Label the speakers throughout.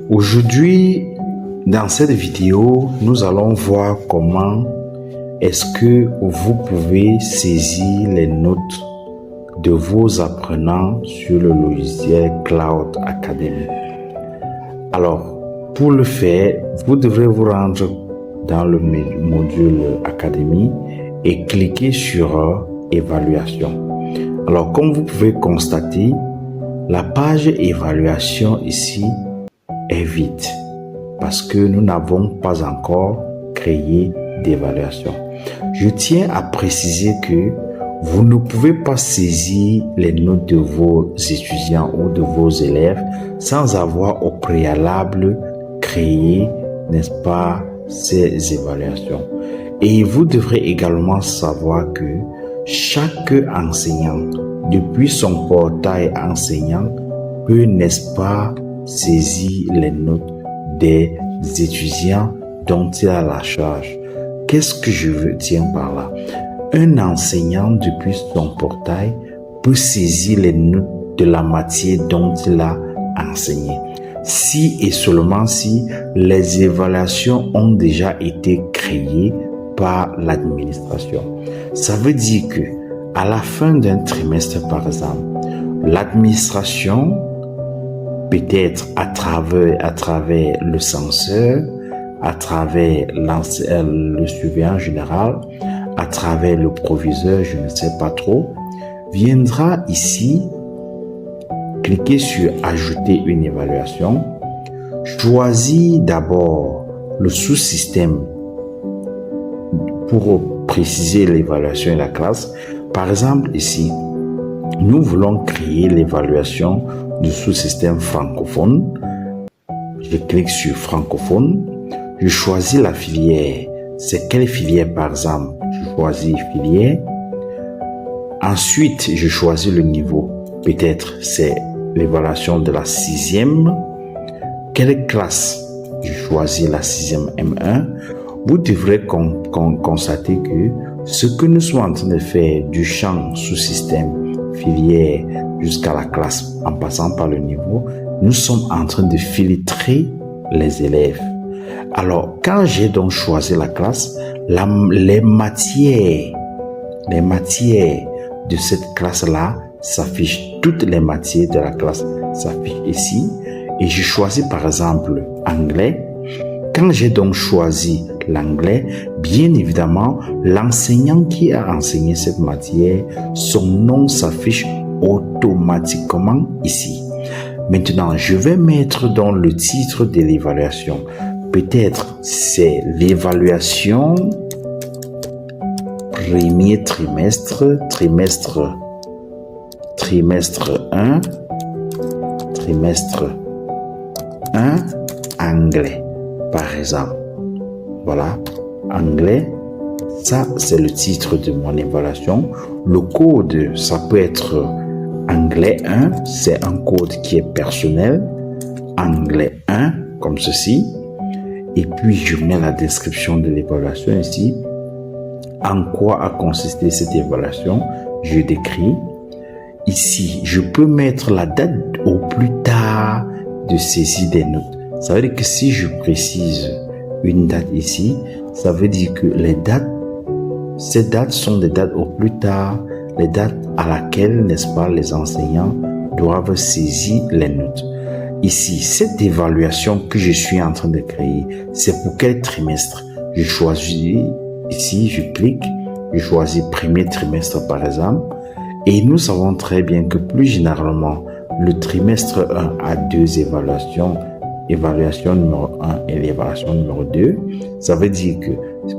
Speaker 1: Aujourd'hui, dans cette vidéo, nous allons voir comment est-ce que vous pouvez saisir les notes de vos apprenants sur le logiciel Cloud Academy. Alors, pour le faire, vous devrez vous rendre dans le module Académie et cliquer sur Évaluation. Alors, comme vous pouvez constater, la page Évaluation ici est vide parce que nous n'avons pas encore créé d'évaluation. Je tiens à préciser que vous ne pouvez pas saisir les notes de vos étudiants ou de vos élèves sans avoir au préalable créé, n'est-ce pas, ces évaluations. Et vous devrez également savoir que chaque enseignant, depuis son portail enseignant, peut, n'est-ce pas, saisir les notes des étudiants dont il a la charge. Qu'est-ce que je veux dire par là? Un enseignant, depuis son portail, peut saisir les notes de la matière dont il a enseigné. Si et seulement si les évaluations ont déjà été créées par l'administration. Ça veut dire que à la fin d'un trimestre, par exemple, l'administration, peut-être à travers le censeur, à travers le surveillant général, à travers le proviseur, je ne sais pas trop, viendra ici, cliquer sur ajouter une évaluation, choisir d'abord le sous-système pour préciser l'évaluation et la classe. Par exemple, ici, nous voulons créer l'évaluation du sous-système francophone. Je clique sur francophone. Je choisis la filière. C'est quelle filière, par exemple? Je choisis filière. Ensuite, je choisis le niveau. Peut-être c'est l'évaluation de la 6e. Quelle classe? Je choisis la 6e M1. Vous devrez constater que ce que nous sommes en train de faire du champ sous-système filière jusqu'à la classe en passant par le niveau, nous sommes en train de filtrer les élèves. Alors, quand j'ai donc choisi la classe, les matières de cette classe-là s'affichent. Toutes les matières de la classe s'affichent ici. Et je choisis par exemple anglais. Quand j'ai donc choisi l'anglais, bien évidemment, l'enseignant qui a enseigné cette matière, son nom s'affiche automatiquement ici. Maintenant, je vais mettre dans le titre de l'évaluation. Peut-être c'est l'évaluation premier trimestre 1, anglais, par exemple. Voilà, anglais, ça c'est le titre de mon évaluation. Le code, ça peut être anglais 1, c'est un code qui est personnel. Anglais 1, comme ceci. Et puis je mets la description de l'évaluation ici. En quoi a consisté cette évaluation? Je décris. Ici, je peux mettre la date au plus tard de saisie des notes. Ça veut dire que si je précise une date ici, ça veut dire que ces dates sont des dates au plus tard, les dates à laquelle, n'est-ce pas, les enseignants doivent saisir les notes. Ici, cette évaluation que je suis en train de créer, c'est pour quel trimestre? Je choisis, ici, je clique, je choisis premier trimestre par exemple, et nous savons très bien que plus généralement, le trimestre 1 a deux évaluations, évaluation numéro 1 et l'évaluation numéro 2. Ça veut dire que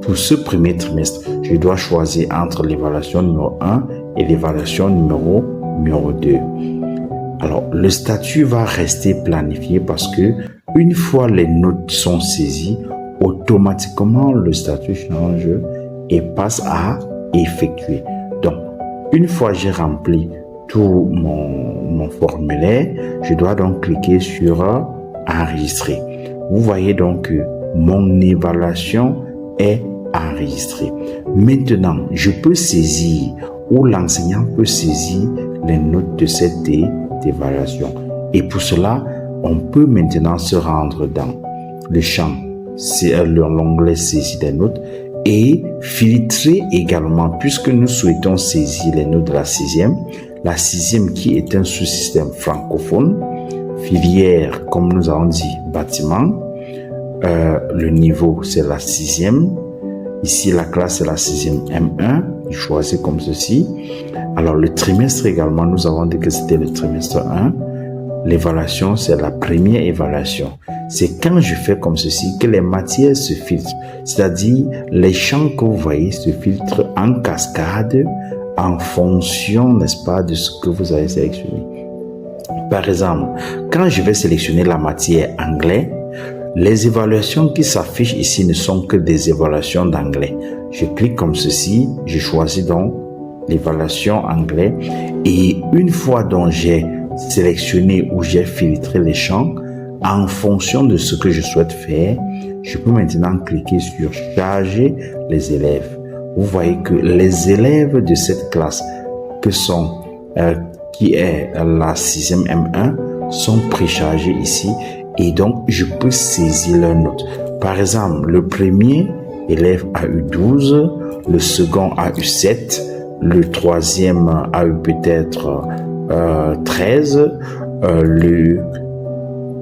Speaker 1: pour ce premier trimestre, je dois choisir entre l'évaluation numéro 1 et l'évaluation numéro 2. Alors, le statut va rester planifié parce que une fois les notes sont saisies, automatiquement le statut change et passe à effectuer. Donc, une fois j'ai rempli tout mon formulaire, je dois donc cliquer sur enregistrer. Vous voyez donc que mon évaluation est enregistrée. Maintenant, je peux saisir ou l'enseignant peut saisir les notes de cette évaluation. Et pour cela, on peut maintenant se rendre dans le champ, c'est l'onglet saisie des notes, et filtrer également, puisque nous souhaitons saisir les notes de la sixième qui est un sous-système francophone, filière, comme nous avons dit, bâtiment, le niveau c'est la sixième, ici la classe c'est la sixième M1, je choisis comme ceci. Alors le trimestre également, nous avons dit que c'était le trimestre 1, l'évaluation c'est la première évaluation. C'est quand je fais comme ceci que les matières se filtrent, c'est-à-dire les champs que vous voyez se filtrent en cascade en fonction, n'est-ce pas, de ce que vous avez sélectionné. Par exemple, quand je vais sélectionner la matière anglais, les évaluations qui s'affichent ici ne sont que des évaluations d'anglais. Je clique comme ceci, je choisis donc l'évaluation anglais et une fois donc j'ai sélectionné ou j'ai filtré les champs, en fonction de ce que je souhaite faire, je peux maintenant cliquer sur charger les élèves. Vous voyez que les élèves de cette classe qui est la 6e M1 sont préchargés ici et donc je peux saisir leurs notes. Par exemple, le premier élève a eu 12, le second a eu 7, le troisième a eu peut-être 13, le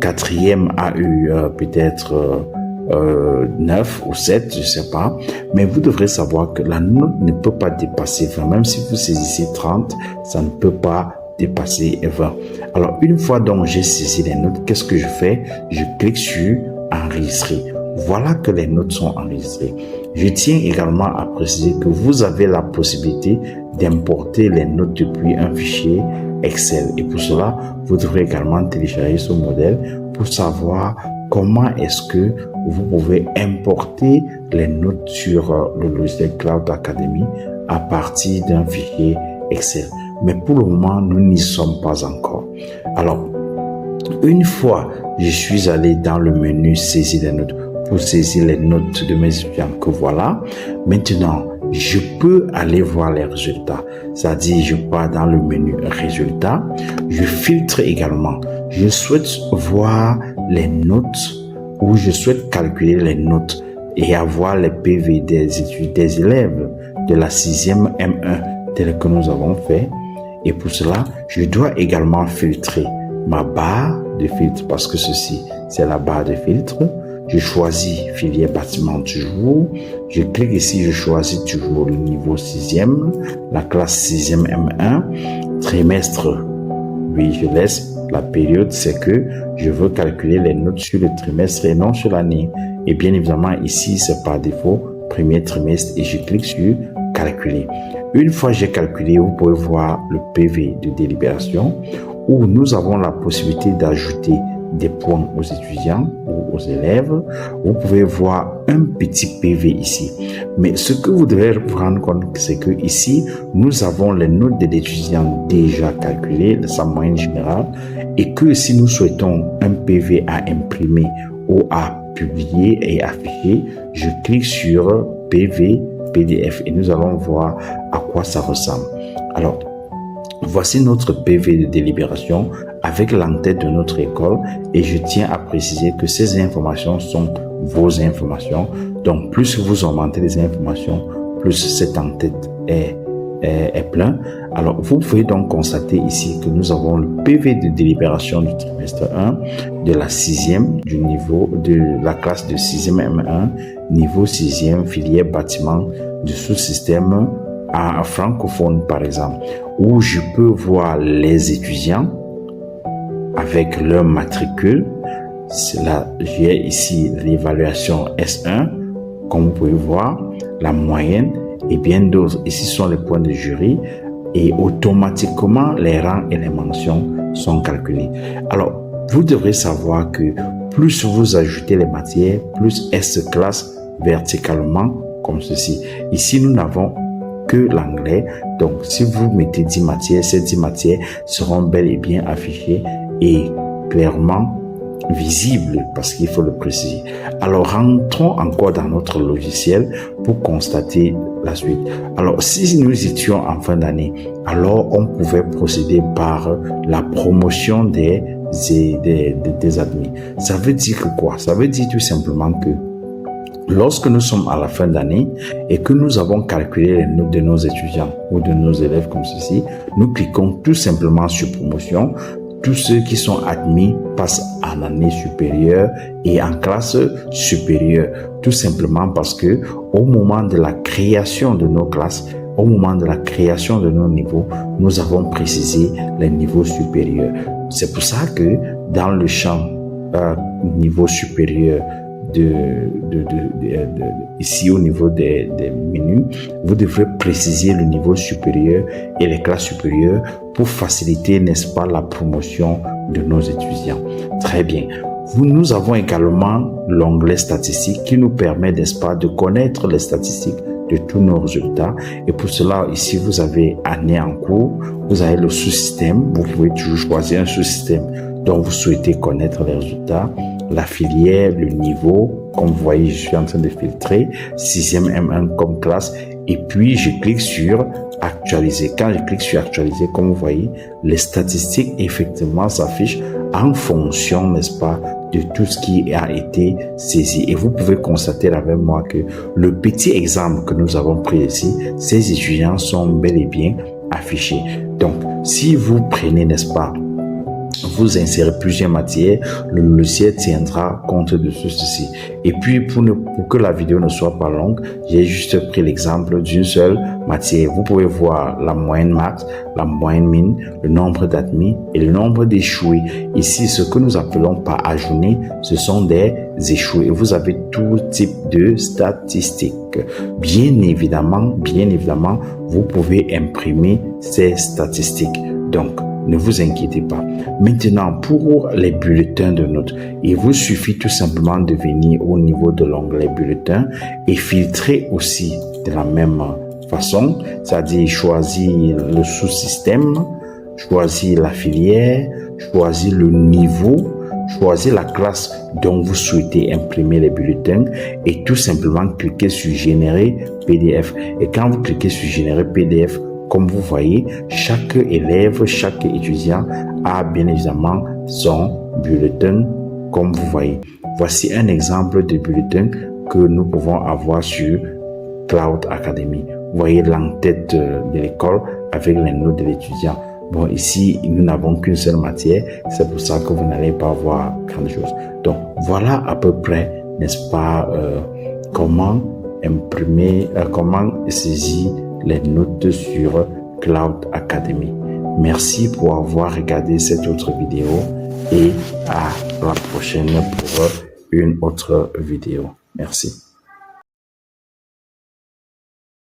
Speaker 1: quatrième a eu peut-être 9 ou 7, je ne sais pas. Mais vous devrez savoir que la note ne peut pas dépasser 20. Même si vous saisissez 30, ça ne peut pas dépasser 20. Alors, une fois donc j'ai saisi les notes, qu'est-ce que je fais? Je clique sur enregistrer. Voilà que les notes sont enregistrées. Je tiens également à préciser que vous avez la possibilité d'importer les notes depuis un fichier Excel. Et pour cela, vous devrez également télécharger ce modèle pour savoir comment est-ce que vous pouvez importer les notes sur le logiciel Cloud Academy à partir d'un fichier Excel. Mais pour le moment, nous n'y sommes pas encore. Alors, une fois je suis allé dans le menu saisir les notes pour saisir les notes de mes étudiants que voilà, maintenant, je peux aller voir les résultats. C'est-à-dire, je pars dans le menu résultats. Je filtre également. Je souhaite voir les notes ou je souhaite calculer les notes et avoir les PV des élèves de la 6e M1 tel que nous avons fait. Et pour cela, je dois également filtrer ma barre de filtre parce que ceci, c'est la barre de filtre. Je choisis filière bâtiment toujours. Je clique ici, je choisis toujours le niveau 6e, la classe 6e M1, trimestre. Oui, je laisse la période, c'est que je veux calculer les notes sur le trimestre et non sur l'année. Et bien évidemment, ici, c'est par défaut, premier trimestre et je clique sur calculer. Une fois j'ai calculé, vous pouvez voir le PV de délibération où nous avons la possibilité d'ajouter des points aux étudiants ou aux élèves. Vous pouvez voir un petit PV ici. Mais ce que vous devez prendre compte, c'est que ici, nous avons les notes de l'étudiant déjà calculées, sa moyenne générale, et que si nous souhaitons un PV à imprimer ou à publier et afficher, je clique sur PV PDF et nous allons voir à quoi ça ressemble. Alors, voici notre PV de délibération avec l'entête de notre école et je tiens à préciser que ces informations sont vos informations. Donc, plus vous augmentez les informations, plus cette entête est plein. Alors, vous pouvez donc constater ici que nous avons le PV de délibération du trimestre 1 de la 6e du niveau de la classe de 6e M1, niveau 6e filière bâtiment du sous-système à francophone par exemple, où je peux voir les étudiants avec leur matricule. Là, j'ai ici l'évaluation S1, comme vous pouvez voir, la moyenne et bien d'autres. Ici sont les points de jury et automatiquement les rangs et les mentions sont calculés. Alors, vous devrez savoir que plus vous ajoutez les matières, plus elles se classent verticalement comme ceci. Ici, nous n'avons que l'anglais. Donc, si vous mettez 10 matières, ces 10 matières seront bel et bien affichées et clairement visibles parce qu'il faut le préciser. Alors, rentrons encore dans notre logiciel pour constater la suite. Alors, si nous étions en fin d'année, alors on pouvait procéder par la promotion des des admis. Ça veut dire que quoi? Ça veut dire tout simplement que lorsque nous sommes à la fin d'année et que nous avons calculé les notes de nos étudiants ou de nos élèves comme ceci, nous cliquons tout simplement sur promotion. Tous ceux qui sont admis passent en année supérieure et en classe supérieure. Tout simplement parce que au moment de la création de nos classes, au moment de la création de nos niveaux, nous avons précisé les niveaux supérieurs. C'est pour ça que dans le champ niveau supérieur ici au niveau des menus, vous devrez préciser le niveau supérieur et les classes supérieures pour faciliter, n'est-ce pas, la promotion de nos étudiants. Très bien. Nous avons également l'onglet statistiques qui nous permet, n'est-ce pas, de connaître les statistiques de tous nos résultats. Et pour cela, ici, vous avez année en cours, vous avez le sous-système. Vous pouvez toujours choisir un sous-système dont vous souhaitez connaître les résultats, la filière, le niveau. Comme vous voyez, je suis en train de filtrer 6e M1 comme classe et puis je clique sur actualiser. Quand je clique sur actualiser, comme vous voyez, les statistiques effectivement s'affichent en fonction, n'est-ce pas, de tout ce qui a été saisi. Et vous pouvez constater avec moi que le petit exemple que nous avons pris ici, ces étudiants sont bel et bien affichés. Donc, si vous prenez, n'est-ce pas, vous insérez plusieurs matières, le logiciel tiendra compte de ceci. Et puis, pour que la vidéo ne soit pas longue, j'ai juste pris l'exemple d'une seule matière. Vous pouvez voir la moyenne maths, la moyenne mine, le nombre d'admis et le nombre d'échoués. Ici, ce que nous appelons par ajourner, ce sont des échoués. Et vous avez tout type de statistiques. Bien évidemment, vous pouvez imprimer ces statistiques. Donc, ne vous inquiétez pas. Maintenant, pour les bulletins de notes, il vous suffit tout simplement de venir au niveau de l'onglet bulletins et filtrer aussi de la même façon, c'est-à-dire choisir le sous-système, choisir la filière, choisir le niveau, choisir la classe dont vous souhaitez imprimer les bulletins et tout simplement cliquer sur générer PDF. Et quand vous cliquez sur générer PDF, comme vous voyez, chaque élève, chaque étudiant a bien évidemment son bulletin, comme vous voyez. Voici un exemple de bulletin que nous pouvons avoir sur Cloud Academy. Vous voyez l'entête de l'école avec les notes de l'étudiant. Bon, ici, nous n'avons qu'une seule matière. C'est pour ça que vous n'allez pas voir grand chose. Donc, voilà à peu près, n'est-ce pas, comment imprimer, comment saisir les notes sur Cloud Academy. Merci pour avoir regardé cette autre vidéo et à la prochaine pour une autre vidéo. Merci.